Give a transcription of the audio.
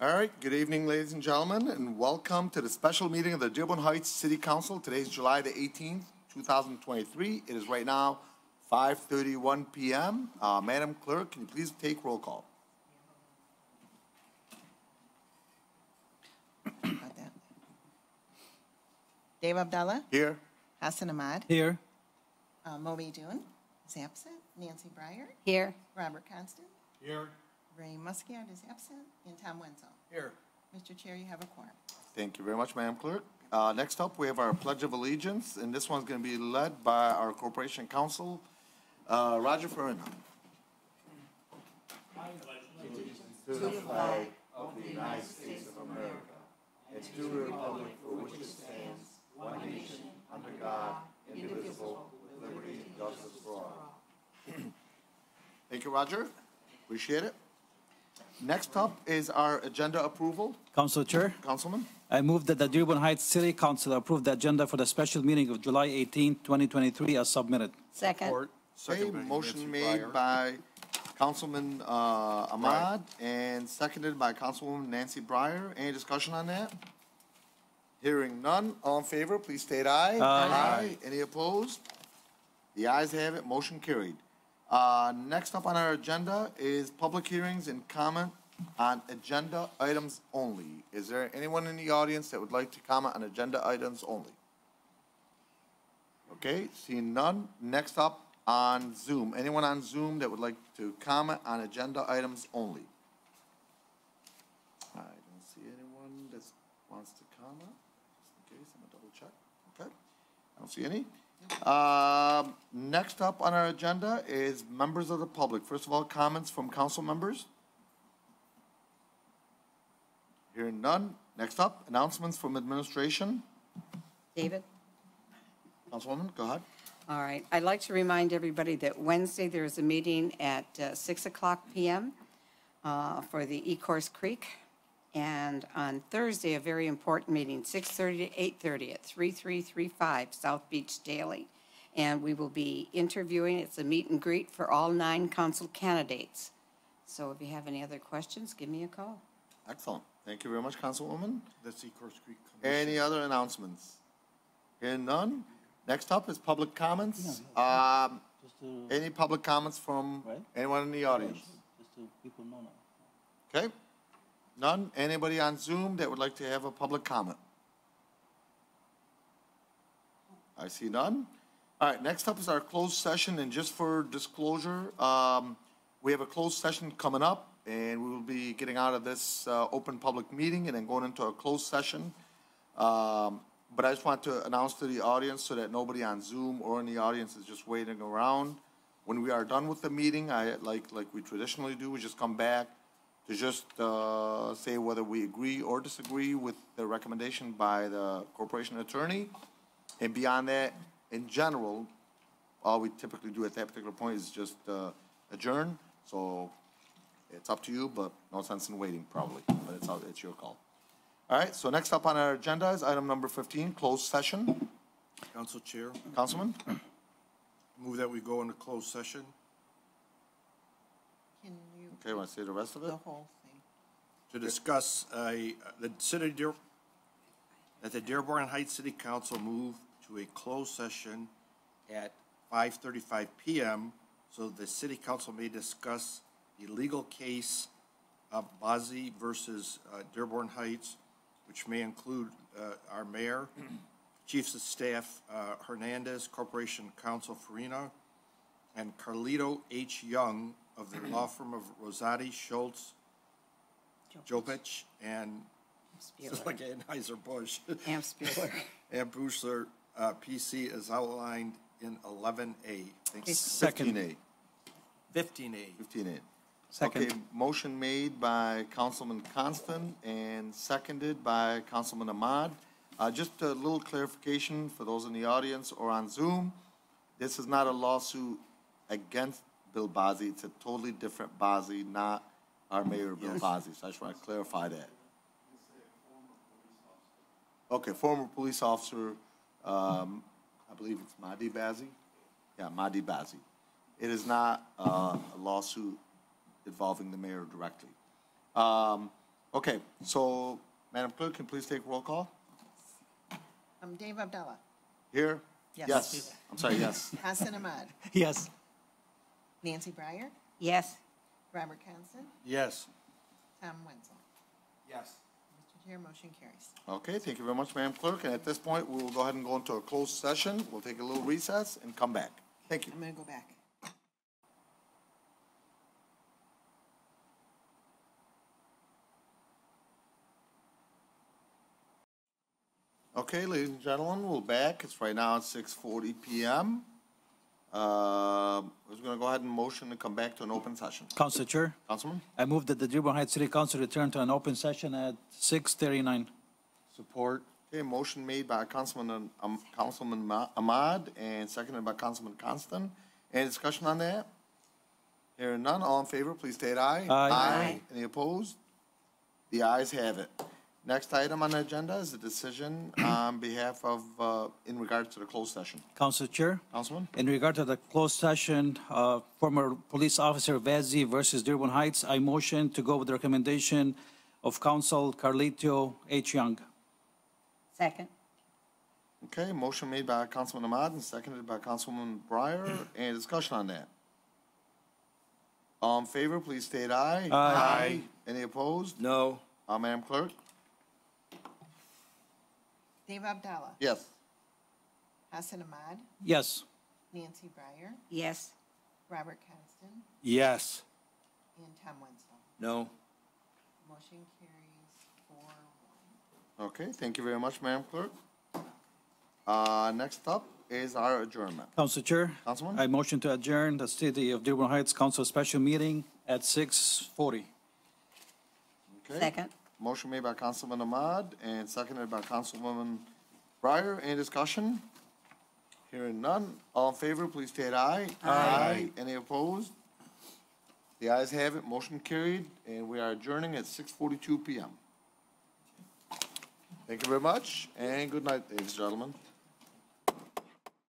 All right, good evening, ladies and gentlemen, and welcome to the special meeting of the Dearborn Heights City Council. Today is July the 18th, 2023. It is right now 5:31 p.m. Madam Clerk, can you please take roll call? About that. Dave Abdallah, Here. Hassan Ahmad, Here. Moby Dune is absent, Nancy Breyer, Here. Robert Constant, Here. Ray Muscat is absent, and Tom Wenzel. Here. Mr. Chair, you have a quorum. Thank you very much, Madam Clerk. Next up, we have our Pledge of Allegiance, and this one's going to be led by our Corporation Counsel, Roger Farina. To the flag of the United States of America, and to the republic for which it stands, one nation, under God, indivisible, with liberty and justice for all. Thank you, Roger. Appreciate it. Next up is our agenda approval. Council Chair, Councilman? I move that the Dearborn Heights City Council approve the agenda for the special meeting of July 18, 2023 as submitted. Second. Okay, motion made by Councilman Ahmad and seconded by Councilwoman Nancy Breyer. Any discussion on that? Hearing none. All in favor, please state aye. Aye. Any opposed? The ayes have it. Motion carried. Next up on our agenda is public hearings and comment on agenda items only. Is there anyone in the audience that would like to comment on agenda items only? Okay, seeing none. Next up on Zoom. Anyone on Zoom that would like to comment on agenda items only? I don't see anyone that wants to comment. Just in case, I'm gonna double check. Okay, I don't see any. Next up on our agenda is members of the public. First of all, comments from council members. Hearing none. Next up, announcements from administration. David? Councilwoman, go ahead. All right. I'd like to remind everybody that Wednesday there is a meeting at 6 o'clock p.m. For the Ecorse Creek. And on Thursday, a very important meeting, 6:30 to 8:30 at 3335 South Beach Daily. And we will be interviewing, it's a meet and greet for all 9 council candidates. So if you have any other questions, give me a call. Excellent. Thank you very much, Councilwoman. That's Ecorse Creek. Any other announcements? Hearing none. Next up is public comments. Any public comments from anyone in the audience? Just so people know now. Okay. None? Anybody on Zoom that would like to have a public comment? I see none. All right, next up is our closed session, and just for disclosure, we have a closed session coming up, and we will be getting out of this open public meeting and then going into a closed session. But I just want to announce to the audience so that nobody on Zoom or in the audience is just waiting around. When we are done with the meeting, like we traditionally do, we just come back to just say whether we agree or disagree with the recommendation by the corporation attorney. And beyond that, in general, all we typically do at that particular point is just adjourn. So it's up to you, but no sense in waiting probably, but it's your call. All right, so next up on our agenda is item number 15, closed session. Council Chair, Councilman? move that we go into closed session. Can you? Okay, want to say the rest of it? The whole thing. To discuss that the Dearborn Heights City Council move to a closed session at 5:35 p.m. so the City Council may discuss the legal case of Bazzi versus Dearborn Heights, which may include our mayor, chiefs of staff Hernandez, Corporation Counsel Farina, and Carlito H. Young of the law firm of Rosati, Schultz, Jopich, and Spieler. like Anheuser-Busch, Spieler. and Bushler, PC, is outlined in 11A. Thanks. Second. 15A. 15A. 15A. Second. Okay, motion made by Councilman Constant and seconded by Councilman Ahmad. Just a little clarification for those in the audience or on Zoom. This is not a lawsuit against Bill Bazzi. It's a totally different Bazzi, not our mayor, Bill Bazzi. So I just want to clarify that. Okay, former police officer, I believe it's Mahdi Bazzi. Yeah, Mahdi Bazzi. It is not a lawsuit involving the mayor directly. Okay, so, Madam Clerk, can you please take roll call? Dave Abdallah, Here? Yes. I'm sorry, yes. Hassan Ahmad, Yes. Nancy Breyer, Yes. Robert Constant, Yes. Tom Wenzel. Yes. Mr. Chair, motion carries. Okay, thank you very much, Madam Clerk. And at this point, we will go ahead and go into a closed session. We'll take a little recess and come back. Thank you. I'm going to go back. Okay, ladies and gentlemen, we're back. It's right now at 6:40 PM. I was going to go ahead and motion to come back to an open session. Council Chair, Councilman? I move that the Dearborn Heights City Council return to an open session at 6:39. Support. Okay, motion made by Councilman Ahmad and seconded by Councilman Constant. Any discussion on that? Hearing none, all in favor, please state aye. Aye. Any opposed? The ayes have it. Next item on the agenda is a decision on behalf of, in regards to the closed session. Council Chair, Councilman? in regard to the closed session, former police officer Vazzi versus Dearborn Heights, I motion to go with the recommendation of Council Carlito H. Young. Second. Okay, motion made by Councilman Ahmad and seconded by Councilwoman Breyer. Any discussion on that? All in favor, please state aye. Aye. Any opposed? No. Madam Clerk? Dave Abdallah, Yes. Hassan Ahmad, Yes. Nancy Breyer, Yes. Robert Constant, Yes. and Tom Wenzel. No. Motion carries 4-1. Okay, thank you very much, Madam Clerk. Next up is our adjournment. Council Chair, Councilman? I motion to adjourn the City of Dearborn Heights Council special meeting at 6:40. Okay. Second. Motion made by Councilman Ahmad and seconded by Councilwoman Breyer. Any discussion? Hearing none. All in favor, please state aye. Aye. Any opposed? The ayes have it. Motion carried, and we are adjourning at 6:42 PM. Thank you very much, and good night, ladies and gentlemen.